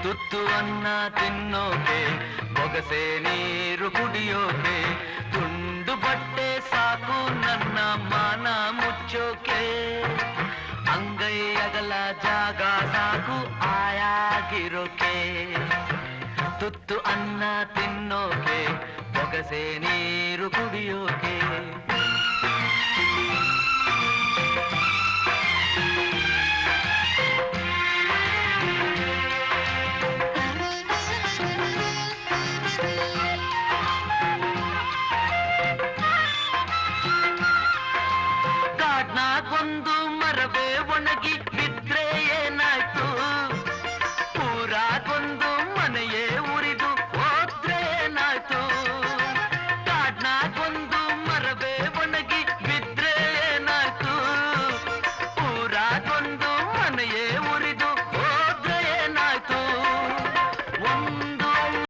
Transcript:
ತುತ್ತು ಅನ್ನ ತಿನ್ನೋಕೆ ಬೊಗಸೆ ನೀರು ಕುಡಿಯೋಕೆ ತುಂಡು ಬಟ್ಟೆ ಸಾಕು ನನ್ನ ಮಾನ ಮುಚ್ಚೋಕೆ ಅಂಗೈ ಅಗಲ ಜಾಗ ಸಾಕು ಆಯಾಗಿರೋಕೆ ತುತ್ತು ಅನ್ನ ತಿನ್ನೋಕೆ ಬೊಗಸೆ ನೀರು ಕುಡಿಯೋಕೆ